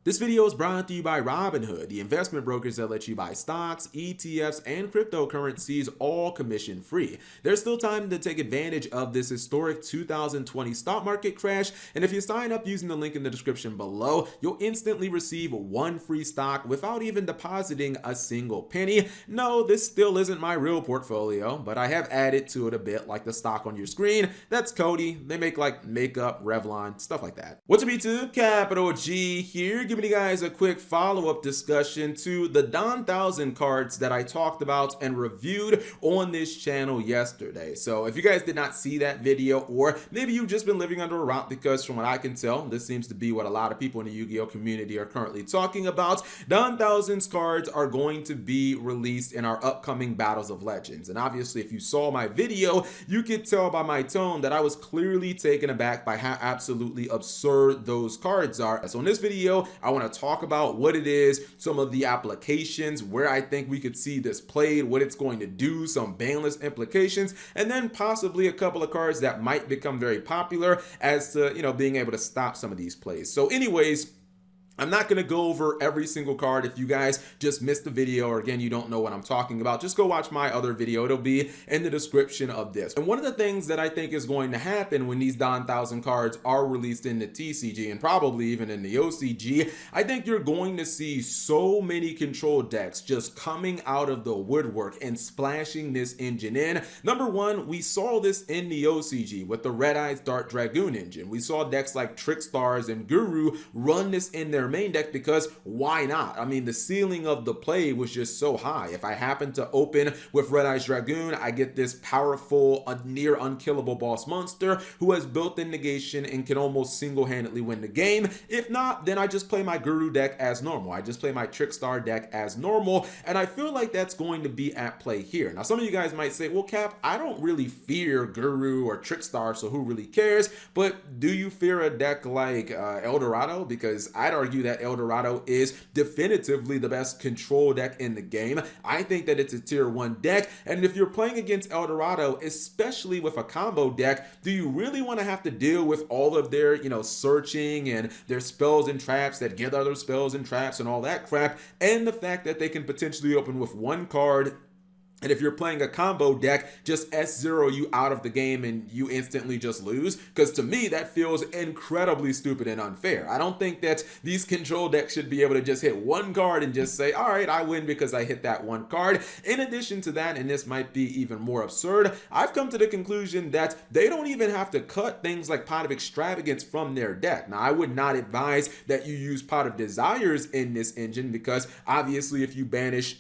This video is brought to you by Robinhood, the investment brokers that let you buy stocks, ETFs, and cryptocurrencies all commission free. There's still time to take advantage of this historic 2020 stock market crash, and if you sign up using the link in the description below, you'll instantly receive one free stock without even depositing a single penny. No, this still isn't my real portfolio, but I have added to it a bit, like the stock on your screen. That's Cody. They make like makeup, Revlon, stuff like that. What's up, YouTube? Capital G here, giving you guys a quick follow-up discussion to the Don 1000 cards that I talked about and reviewed on this channel yesterday. So if you guys did not see that video, or maybe you've just been living under a rock, because from what I can tell, this seems to be what a lot of people in the Yu-Gi-Oh community are currently talking about. Don 1000's cards are going to be released in our upcoming Battles of Legends. And obviously, if you saw my video, you could tell by my tone that I was clearly taken aback by how absolutely absurd those cards are. So in this video, I want to talk about what it is, some of the applications, where I think we could see this played, what it's going to do, some banlist implications, and then possibly a couple of cards that might become very popular as to, being able to stop some of these plays. So anyways, I'm not going to go over every single card. If you guys just missed the video, or again, you don't know what I'm talking about, just go watch my other video. It'll be in the description of this. And one of the things that I think is going to happen when these Don 1000 cards are released in the TCG, and probably even in the OCG, I think you're going to see so many control decks just coming out of the woodwork and splashing this engine in. Number one, we saw this in the OCG with the Red Eyes Dark Dragoon engine. We saw decks like Trickstars and Guru run this in their main deck, because why not? I mean, the ceiling of the play was just so high. If I happen to open with Red Eyes Dragoon, I get this powerful, near unkillable boss monster who has built-in negation and can almost single-handedly win the game. If not, then I just play my Guru deck as normal. I just play my Trickstar deck as normal, and I feel like that's going to be at play here. Now, some of you guys might say, well, Cap, I don't really fear Guru or Trickstar, so who really cares? But do you fear a deck like El Dorado? Because I'd argue that El Dorado is definitively the best control deck in the game. I think that it's a tier 1 deck, and if you're playing against El Dorado, especially with a combo deck, do you really want to have to deal with all of their, searching and their spells and traps that get other spells and traps and all that crap, and the fact that they can potentially open with one card? And if you're playing a combo deck, just S0 you out of the game and you instantly just lose? Because to me, that feels incredibly stupid and unfair. I don't think that these control decks should be able to just hit one card and just say, all right, I win because I hit that one card. In addition to that, and this might be even more absurd, I've come to the conclusion that they don't even have to cut things like Pot of Extravagance from their deck. Now, I would not advise that you use Pot of Desires in this engine, because obviously if you banish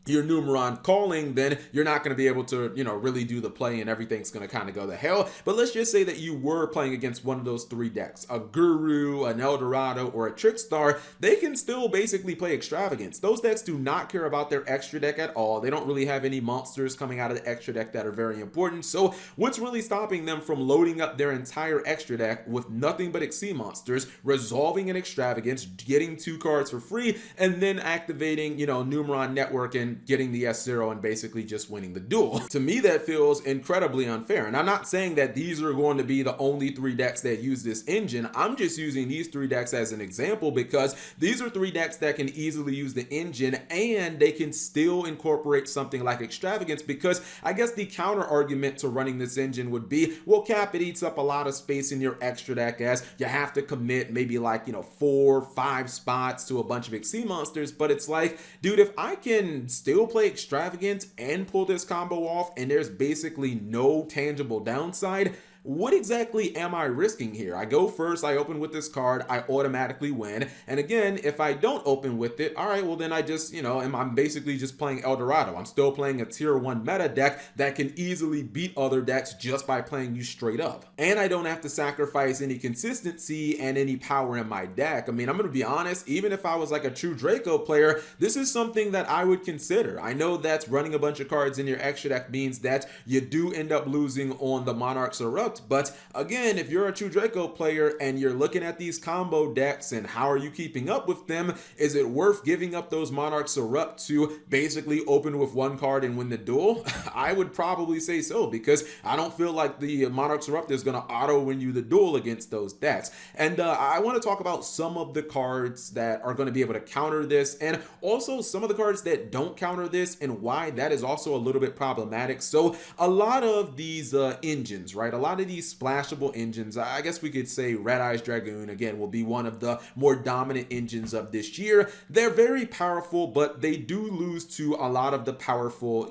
your Numeron Calling, then you're not going to be able to, really do the play, and everything's going to kind of go to hell. But let's just say that you were playing against one of those three decks, a Guru, an El Dorado, or a Trickstar. They can still basically play Extravagance. Those decks do not care about their extra deck at all. They don't really have any monsters coming out of the extra deck that are very important. So what's really stopping them from loading up their entire extra deck with nothing but Xyz monsters, resolving an Extravagance, getting 2 cards for free, and then activating, Numeron Network and getting the S0 and basically just winning the duel? To me, that feels incredibly unfair. And I'm not saying that these are going to be the only 3 decks that use this engine. I'm just using these 3 decks as an example, because these are 3 decks that can easily use the engine, and they can still incorporate something like Extravagance. Because I guess the counter argument to running this engine would be, well, Cap, it eats up a lot of space in your extra deck, as you have to commit maybe like 4, 5 spots to a bunch of Xyz monsters. But it's like, dude, if I can still play Extravagance and pull this combo off, and there's basically no tangible downside, what exactly am I risking here? I go first, I open with this card, I automatically win. And again, if I don't open with it, all right, well then I just, I'm basically just playing El Dorado. I'm still playing a tier 1 meta deck that can easily beat other decks just by playing you straight up. And I don't have to sacrifice any consistency and any power in my deck. I mean, I'm going to be honest, even if I was like a true Draco player, this is something that I would consider. I know that running a bunch of cards in your extra deck means that you do end up losing on the Monarchs or Erupt. But again, if you're a true Draco player and you're looking at these combo decks and how are you keeping up with them, is it worth giving up those Monarchs Erupt to basically open with one card and win the duel? I would probably say so, because I don't feel like the Monarchs Erupt is going to auto win you the duel against those decks. And I want to talk about some of the cards that are going to be able to counter this, and also some of the cards that don't counter this and why that is also a little bit problematic. So a lot of these engines, right? A lot of these splashable engines, I guess we could say Red Eyes Dragoon, again, will be one of the more dominant engines of this year. They're very powerful, but they do lose to a lot of the powerful,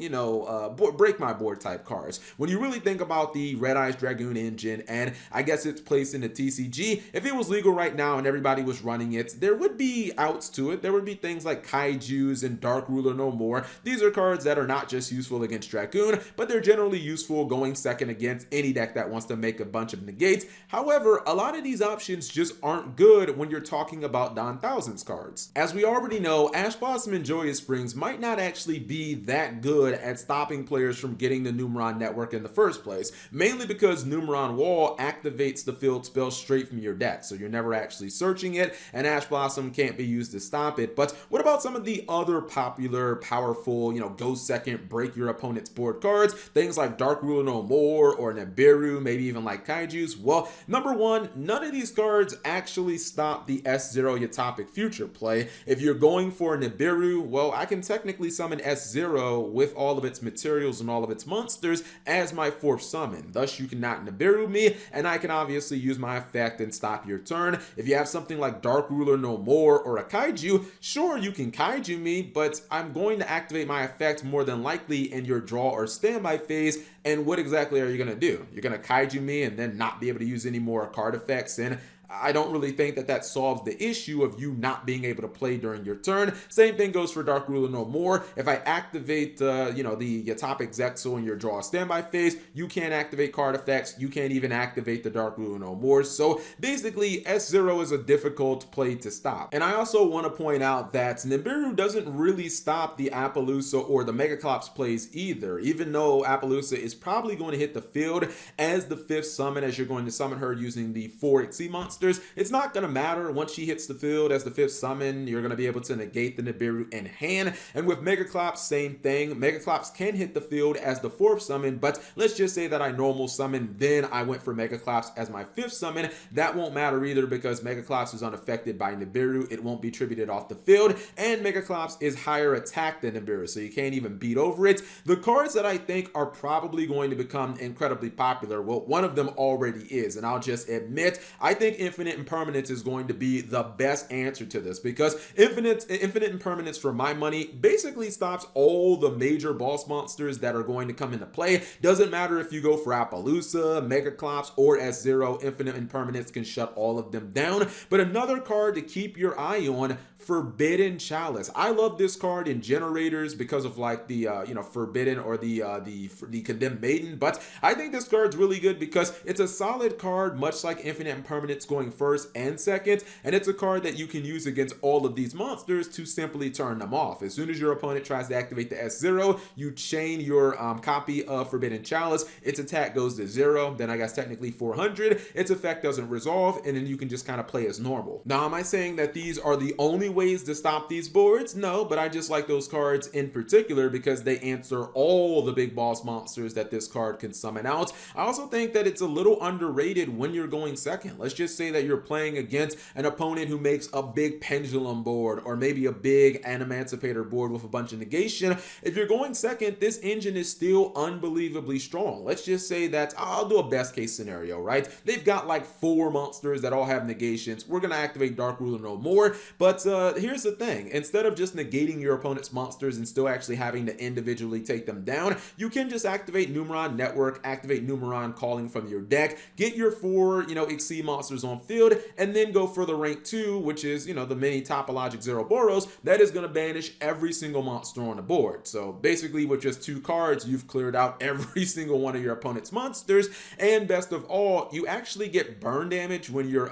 break my board type cards. When you really think about the Red Eyes Dragoon engine, and I guess its place in the TCG, if it was legal right now and everybody was running it, there would be outs to it. There would be things like Kaijus and Dark Ruler No More. These are cards that are not just useful against Dragoon, but they're generally useful going second against any deck that wants to make a bunch of negates. However, a lot of these options just aren't good when you're talking about Don Thousands cards. As we already know, Ash Blossom and Joyous Springs might not actually be that good at stopping players from getting the Numeron network in the first place, mainly because Numeron Wall activates the field spell straight from your deck, so you're never actually searching it, and Ash Blossom can't be used to stop it. But what about some of the other popular, powerful, go second, break your opponent's board cards, things like Dark Ruler No More or Nibiru, maybe even like Kaijus? Well, number one, none of these cards actually stop the S0 Yatopic Future play. If you're going for Nibiru, well, I can technically summon S0 with all of its materials and all of its monsters as my fourth summon. Thus, you cannot Nibiru me, and I can obviously use my effect and stop your turn. If you have something like Dark Ruler No More or a Kaiju, sure, you can Kaiju me, but I'm going to activate my effect more than likely in your draw or standby phase. And what exactly are you going to do? You're going to Kaiju me and then not be able to use any more card effects, and I don't really think that solves the issue of you not being able to play during your turn. Same thing goes for Dark Ruler No More. If I activate, the Yatopic Zexal in your draw standby phase, you can't activate card effects. You can't even activate the Dark Ruler No More. So basically, S0 is a difficult play to stop. And I also want to point out that Nibiru doesn't really stop the Appaloosa or the Megaclops plays either, even though Appaloosa is probably going to hit the field as the fifth summon, as you're going to summon her using the 4 Xyz monster. It's not going to matter. Once she hits the field as the fifth summon, you're going to be able to negate the Nibiru in hand. And with Megaclops, same thing. Megaclops can hit the field as the fourth summon, but let's just say that I normal summon, then I went for Megaclops as my fifth summon. That won't matter either, because Megaclops is unaffected by Nibiru. It won't be tributed off the field, and Megaclops is higher attack than Nibiru, so you can't even beat over it. The cards that I think are probably going to become incredibly popular, well, one of them already is, and I'll just admit, I think Infinite Impermanence is going to be the best answer to this, because Infinite Impermanence, for my money, basically stops all the major boss monsters that are going to come into play. Doesn't matter if you go for Appaloosa, Megaclops, or S0, Infinite Impermanence can shut all of them down. But another card to keep your eye on, Forbidden Chalice. I love this card in generators because of like the Forbidden or the Condemned Maiden, but I think this card's really good because it's a solid card, much like Infinite Impermanence going first and second, and it's a card that you can use against all of these monsters to simply turn them off. As soon as your opponent tries to activate the S0, you chain your copy of Forbidden Chalice, its attack goes to 0, then I guess technically 400, its effect doesn't resolve, and then you can just kind of play as normal. Now, am I saying that these are the only ways to stop these boards? No, but I just like those cards in particular because they answer all the big boss monsters that this card can summon out. I also think that it's a little underrated when you're going second. Let's just say that you're playing against an opponent who makes a big Pendulum board or maybe a big Animancipator board with a bunch of negation. If you're going second, this engine is still unbelievably strong. Let's just say that I'll do a best case scenario, right? They've got like 4 monsters that all have negations. We're going to activate Dark Ruler No More, but here's the thing. Instead of just negating your opponent's monsters and still actually having to individually take them down, you can just activate Numeron Network, activate Numeron Calling from your deck, get your 4, Xyz monsters on field, and then go for the rank 2, which is, the mini Topologic Zeroboros, that is going to banish every single monster on the board. So basically with just 2 cards, you've cleared out every single one of your opponent's monsters, and best of all, you actually get burn damage when your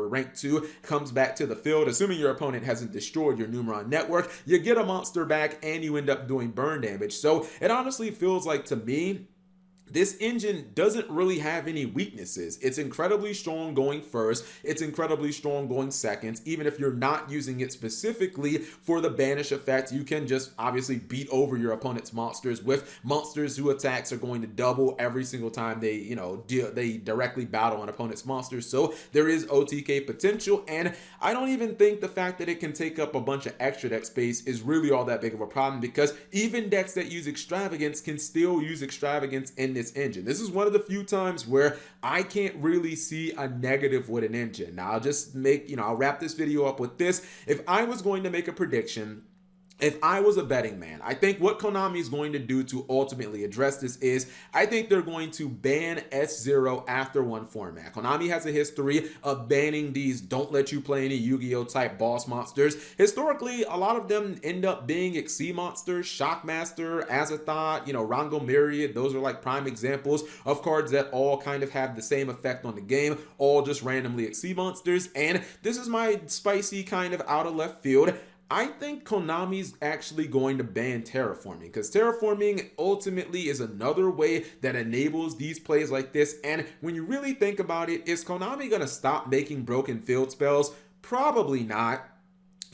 rank 2 comes back to the field, assuming your opponent hasn't destroyed your Numeron Network. You get a monster back and you end up doing burn damage. So it honestly feels like, to me, this engine doesn't really have any weaknesses. It's incredibly strong going first. It's incredibly strong going second. Even if you're not using it specifically for the banish effect, you can just obviously beat over your opponent's monsters with monsters whose attacks are going to double every single time they, they directly battle an opponent's monsters. So there is OTK potential, and I don't even think the fact that it can take up a bunch of extra deck space is really all that big of a problem, because even decks that use extravagance can still use extravagance in this engine. This is one of the few times where I can't really see a negative with an engine. Now I'll just I'll wrap this video up with this. If I was going to make a prediction, if I was a betting man, I think what Konami is going to do to ultimately address this is, I think they're going to ban S0 after one format. Konami has a history of banning these don't let you play any Yu-Gi-Oh type boss monsters. Historically, a lot of them end up being Xyz monsters, Shockmaster, Azathoth, Rango Myriad. Those are like prime examples of cards that all kind of have the same effect on the game, all just randomly Xyz monsters. And this is my spicy kind of out of left field. I think Konami's actually going to ban terraforming, because terraforming ultimately is another way that enables these plays like this. And when you really think about it, is Konami going to stop making broken field spells? Probably not.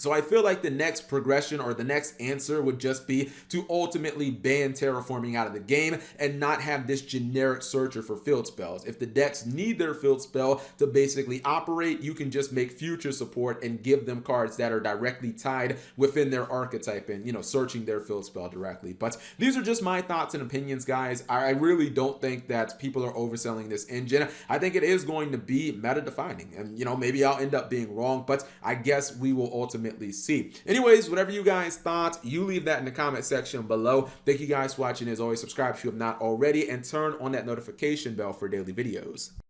So I feel like the next progression or the next answer would just be to ultimately ban terraforming out of the game and not have this generic searcher for field spells. If the decks need their field spell to basically operate, you can just make future support and give them cards that are directly tied within their archetype and, searching their field spell directly. But these are just my thoughts and opinions, guys. I really don't think that people are overselling this engine. I think it is going to be meta defining, and, maybe I'll end up being wrong, but I guess we will ultimately see. Anyways, whatever you guys thought, you leave that in the comment section below. Thank you guys for watching. As always, subscribe if you have not already, and turn on that notification bell for daily videos.